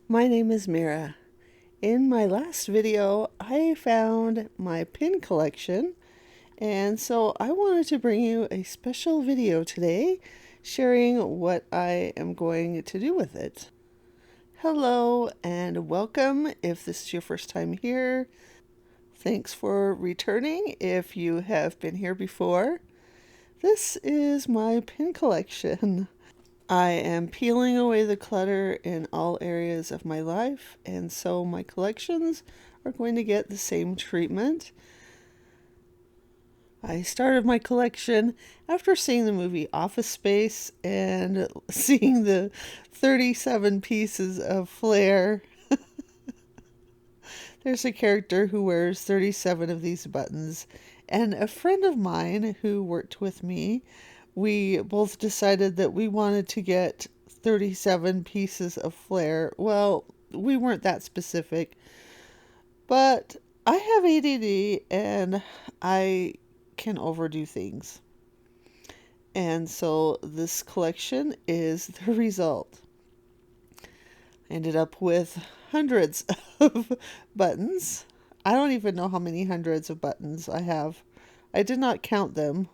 My name is Mira. In my last video, I found my pin collection, and so I wanted to bring you a special video today sharing what I am going to do with it. Hello and welcome if this is your first time here. Thanks for returning if you have been here before. This is my pin collection. I am peeling away the clutter in all areas of my life, and so my collections are going to get the same treatment. I started my collection after seeing the movie Office Space and seeing the 37 pieces of flair. There's a character who wears 37 of these buttons, and a friend of mine who worked with me, we both decided that we wanted to get 37 pieces of flair. Well, we weren't that specific, but I have ADD and I can overdo things. And so this collection is the result. I ended up with hundreds of buttons. I don't even know how many hundreds of buttons I have. I did not count them.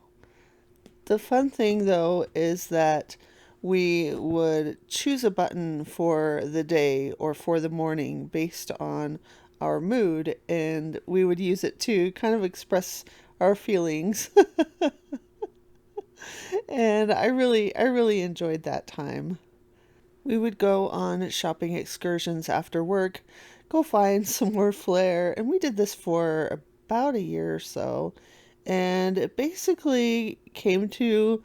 The fun thing, though, is that we would choose a button for the day or for the morning based on our mood, and we would use it to kind of express our feelings. And I really enjoyed that time. We would go on shopping excursions after work, go find some more flair, and we did this for about a year or so. And it basically came to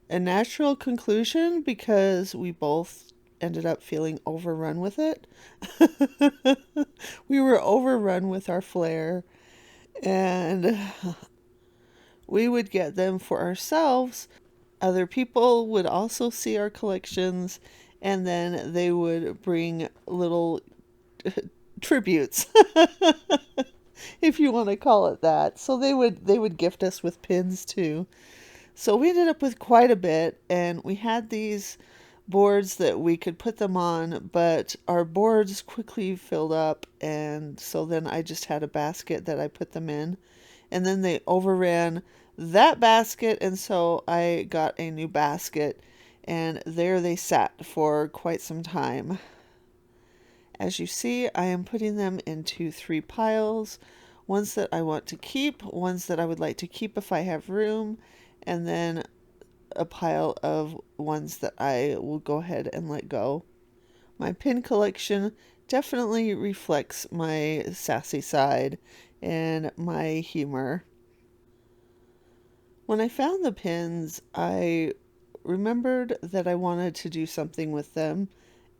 a natural conclusion because we both ended up feeling overrun with it. We were overrun with our flair, and we would get them for ourselves. Other people would also see our collections, and then they would bring little tributes, if you want to call it that. So they would gift us with pins too. So we ended up with quite a bit, and we had these boards that we could put them on, but our boards quickly filled up, and so then I just had a basket that I put them in, and then they overran that basket, and so I got a new basket, and there they sat for quite some time. As you see, I am putting them into 3 piles, ones that I want to keep, ones that I would like to keep if I have room, and then a pile of ones that I will go ahead and let go. My pin collection definitely reflects my sassy side and my humor. When I found the pins, I remembered that I wanted to do something with them,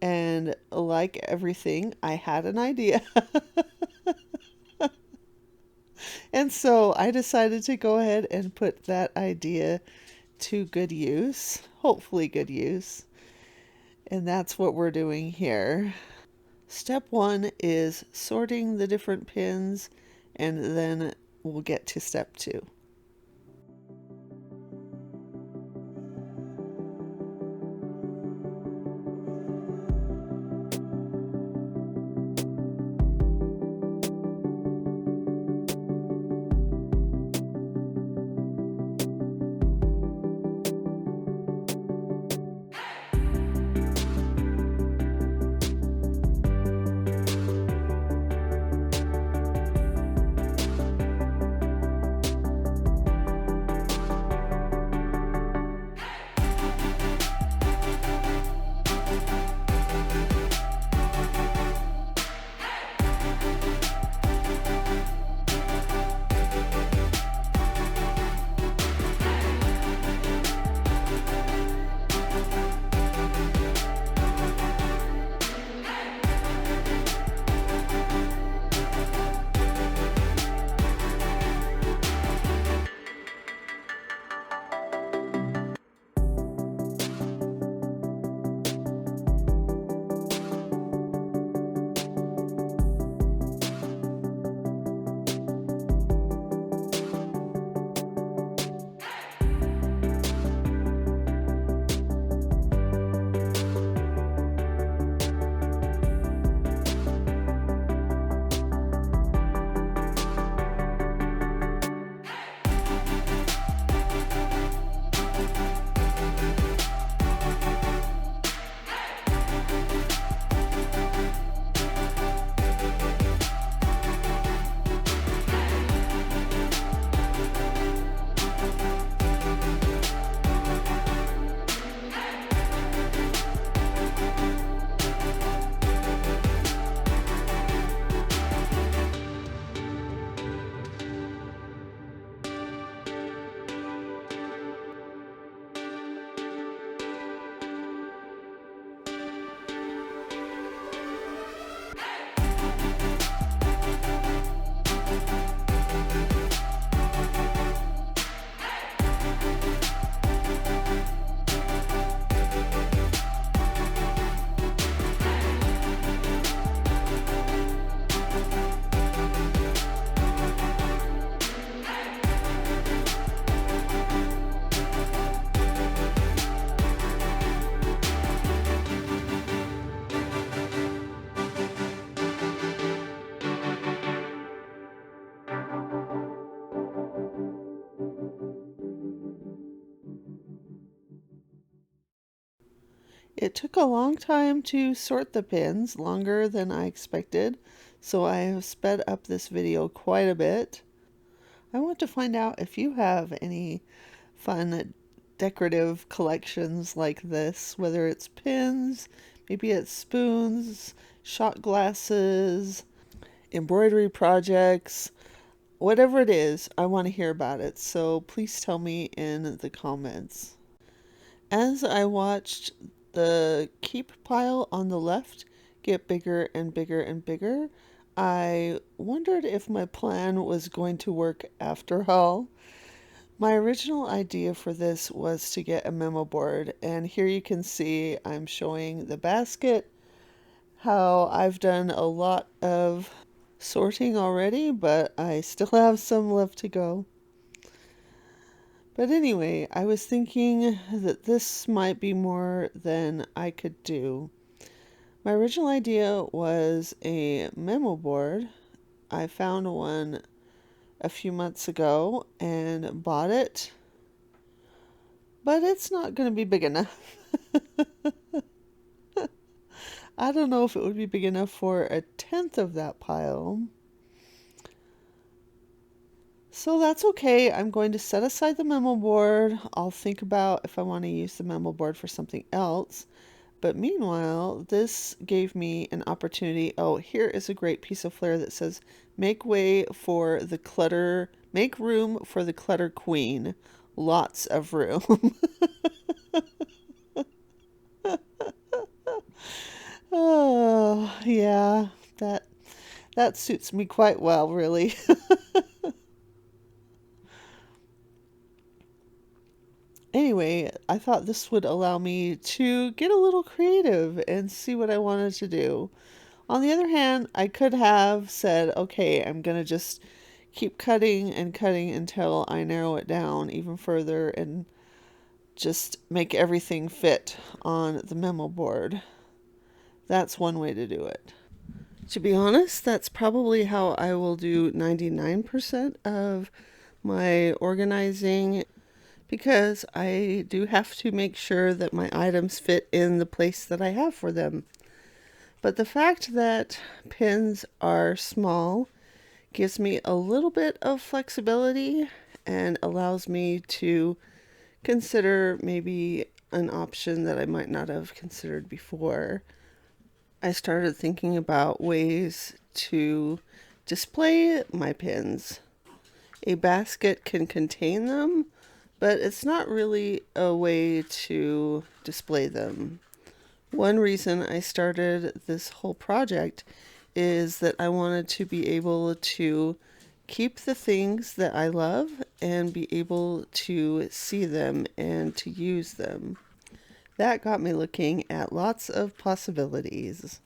and like everything, I had an idea. And so I decided to go ahead and put that idea to good use, hopefully good use. And that's what we're doing here. Step 1 is sorting the different pins, and then we'll get to step 2. It took a long time to sort the pins, longer than I expected, so I have sped up this video quite a bit. I want to find out if you have any fun decorative collections like this, whether it's pins, maybe it's spoons, shot glasses, embroidery projects, whatever it is, I want to hear about it. So please tell me in the comments. As I watched the keep pile on the left get bigger and bigger and bigger, I wondered if my plan was going to work after all. My original idea for this was to get a memo board, and here you can see I'm showing the basket, how I've done a lot of sorting already, but I still have some left to go. But anyway, I was thinking that this might be more than I could do. My original idea was a memo board. I found one a few months ago and bought it, but it's not going to be big enough. I don't know if it would be big enough for a tenth of that pile. So that's okay. I'm going to set aside the memo board. I'll think about if I want to use the memo board for something else. But meanwhile, this gave me an opportunity. Oh, here is a great piece of flair that says, make way for the clutter, make room for the clutter queen. Lots of room. Oh, yeah, that suits me quite well, really. Anyway, I thought this would allow me to get a little creative and see what I wanted to do. On the other hand, I could have said, okay, I'm going to just keep cutting and cutting until I narrow it down even further and just make everything fit on the memo board. That's one way to do it. To be honest, that's probably how I will do 99% of my organizing, because I do have to make sure that my items fit in the place that I have for them. But the fact that pins are small gives me a little bit of flexibility and allows me to consider maybe an option that I might not have considered before. I started thinking about ways to display my pins. A basket can contain them, but it's not really a way to display them. One reason I started this whole project is that I wanted to be able to keep the things that I love and be able to see them and to use them. That got me looking at lots of possibilities.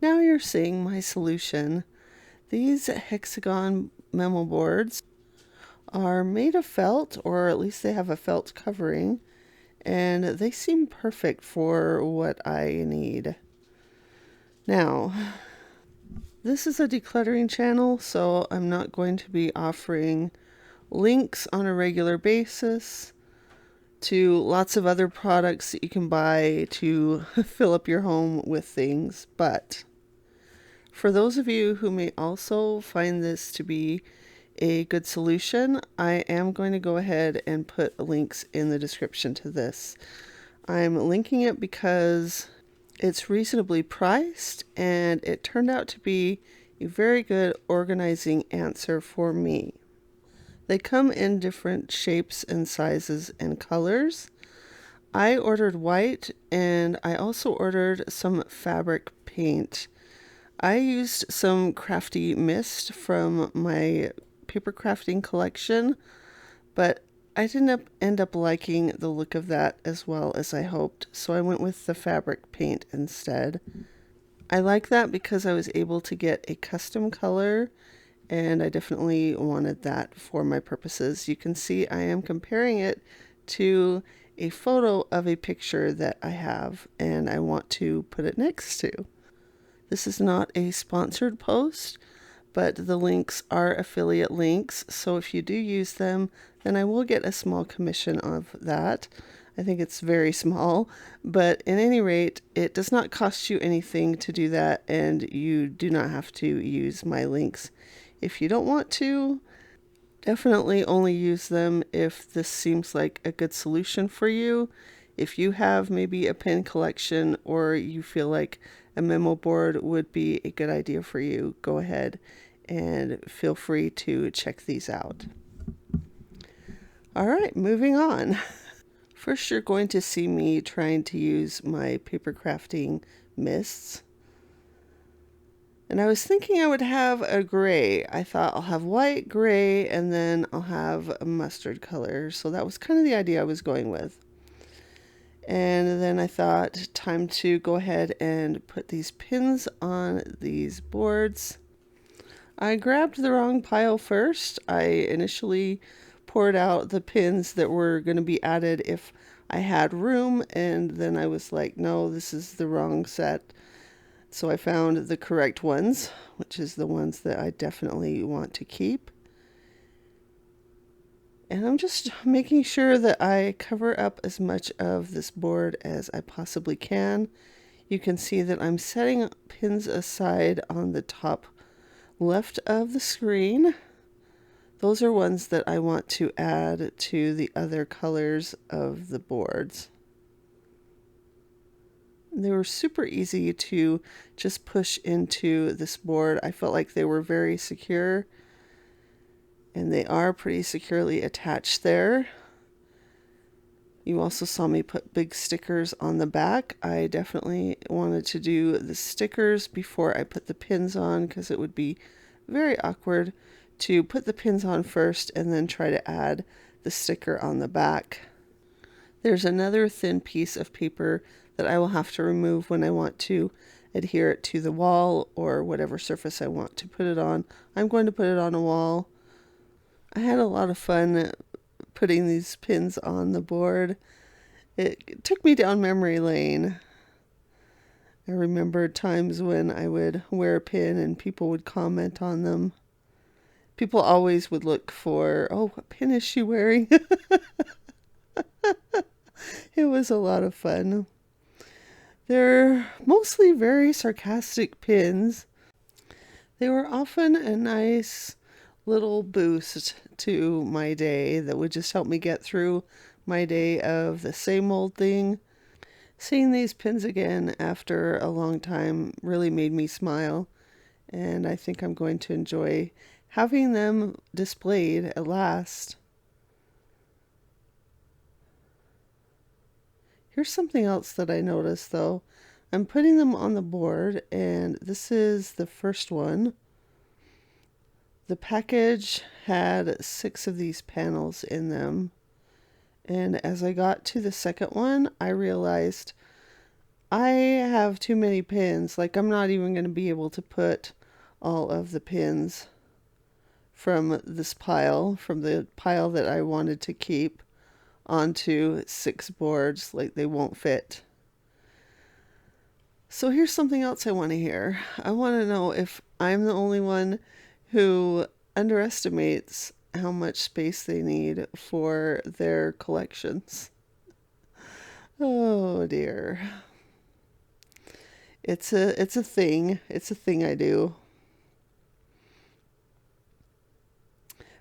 Now you're seeing my solution. These hexagon memo boards are made of felt, or at least they have a felt covering, and they seem perfect for what I need. Now, this is a decluttering channel, so I'm not going to be offering links on a regular basis to lots of other products that you can buy to fill up your home with things. But for those of you who may also find this to be a good solution, I am going to go ahead and put links in the description to this. I'm linking it because it's reasonably priced and it turned out to be a very good organizing answer for me. They come in different shapes and sizes and colors. I ordered white and I also ordered some fabric paint. I used some crafty mist from my paper crafting collection, but I didn't end up liking the look of that as well as I hoped, so I went with the fabric paint instead. I like that because I was able to get a custom color, and I definitely wanted that for my purposes. You can see I am comparing it to a photo of a picture that I have, and I want to put it next to. This is not a sponsored post, but the links are affiliate links, so if you do use them, then I will get a small commission of that. I think it's very small, but at any rate, it does not cost you anything to do that, and you do not have to use my links. If you don't want to, definitely only use them if this seems like a good solution for you. If you have maybe a pen collection or you feel like a memo board would be a good idea for you, go ahead and feel free to check these out. All right, moving on. First, you're going to see me trying to use my paper crafting mists. And I was thinking I would have a gray. I thought I'll have white, gray, and then I'll have a mustard color. So that was kind of the idea I was going with. And then I thought, time to go ahead and put these pins on these boards. I grabbed the wrong pile first. I initially poured out the pins that were going to be added if I had room, and then I was like, no, this is the wrong set. So I found the correct ones, which is the ones that I definitely want to keep. And I'm just making sure that I cover up as much of this board as I possibly can. You can see that I'm setting pins aside on the top left of the screen. Those are ones that I want to add to the other colors of the boards. They were super easy to just push into this board. I felt like they were very secure, and they are pretty securely attached there. You also saw me put big stickers on the back. I definitely wanted to do the stickers before I put the pins on because it would be very awkward to put the pins on first and then try to add the sticker on the back. There's another thin piece of paper that I will have to remove when I want to adhere it to the wall or whatever surface I want to put it on. I'm going to put it on a wall. I had a lot of fun putting these pins on the board. It took me down memory lane. I remember times when I would wear a pin and people would comment on them. People always would look for, oh, what pin is she wearing? It was a lot of fun. They're mostly very sarcastic pins. They were often a nice little boost to my day that would just help me get through my day of the same old thing. Seeing these pins again after a long time really made me smile, and I think I'm going to enjoy having them displayed at last. Here's something else that I noticed though. I'm putting them on the board, and this is the first one. The package had 6 of these panels in them. And as I got to the second one, I realized I have too many pins. Like, I'm not even going to be able to put all of the pins from this pile, from the pile that I wanted to keep, onto 6 boards. Like, they won't fit. So here's something else I want to hear. I want to know if I'm the only one who underestimates how much space they need for their collections. Oh dear. It's a thing. It's a thing I do.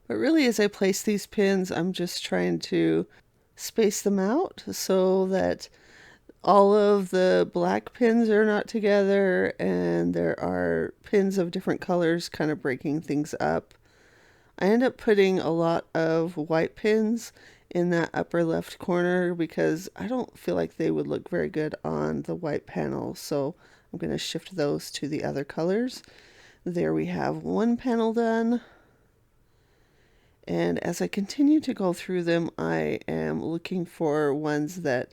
But really, as I place these pins, I'm just trying to space them out so that all of the black pins are not together and there are pins of different colors kind of breaking things up. I end up putting a lot of white pins in that upper left corner because I don't feel like they would look very good on the white panel. So I'm going to shift those to the other colors. There we have one panel done. And as I continue to go through them, I am looking for ones that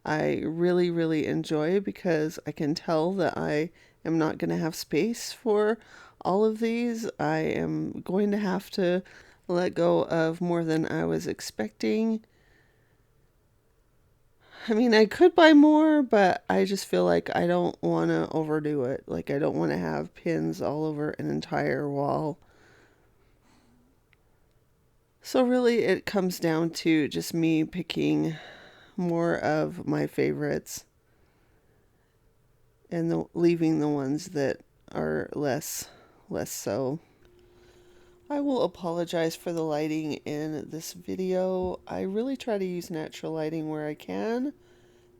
I really, really enjoy because I can tell that I am not going to have space for all of these. I am going to have to let go of more than I was expecting. I mean, I could buy more, but I just feel like I don't want to overdo it. Like, I don't want to have pins all over an entire wall. So really it comes down to just me picking more of my favorites and leaving the ones that are less so. I will apologize for the lighting in this video. I really try to use natural lighting where I can,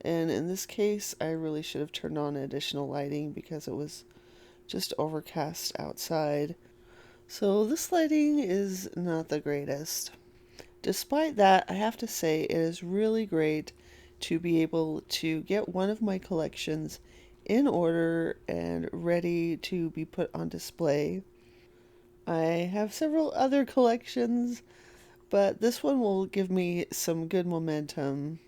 and in this case I really should have turned on additional lighting because it was just overcast outside. So this lighting is not the greatest. Despite that, I have to say it is really great to be able to get one of my collections in order and ready to be put on display. I have several other collections, but this one will give me some good momentum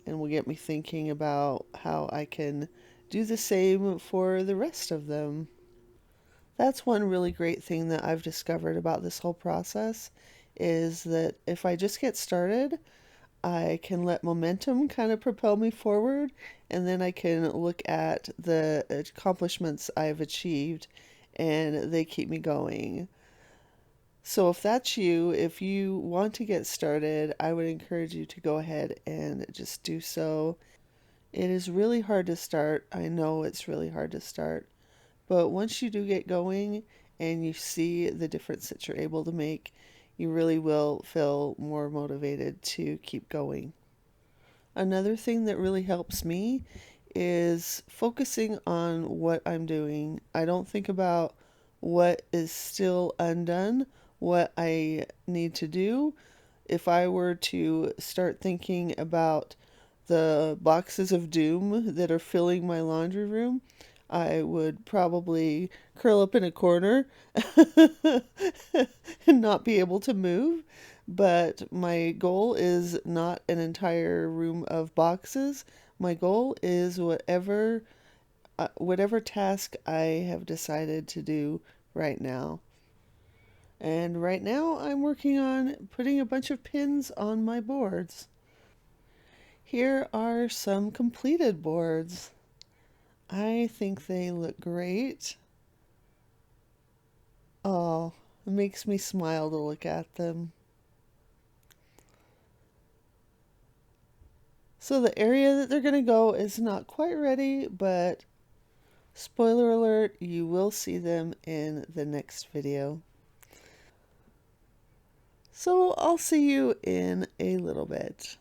and will get me thinking about how I can do the same for the rest of them. That's one really great thing that I've discovered about this whole process is that if I just get started, I can let momentum kind of propel me forward, and then I can look at the accomplishments I've achieved, and they keep me going. So if that's you, if you want to get started, I would encourage you to go ahead and just do so. It is really hard to start. I know it's really hard to start. But once you do get going and you see the difference that you're able to make, you really will feel more motivated to keep going. Another thing that really helps me is focusing on what I'm doing. I don't think about what is still undone, what I need to do. If I were to start thinking about the boxes of doom that are filling my laundry room, I would probably curl up in a corner and not be able to move. But my goal is not an entire room of boxes. My goal is whatever task I have decided to do right now. And right now I'm working on putting a bunch of pins on my boards. Here are some completed boards. I think they look great. Oh, it makes me smile to look at them. So the area that they're going to go is not quite ready, but spoiler alert, you will see them in the next video. So I'll see you in a little bit.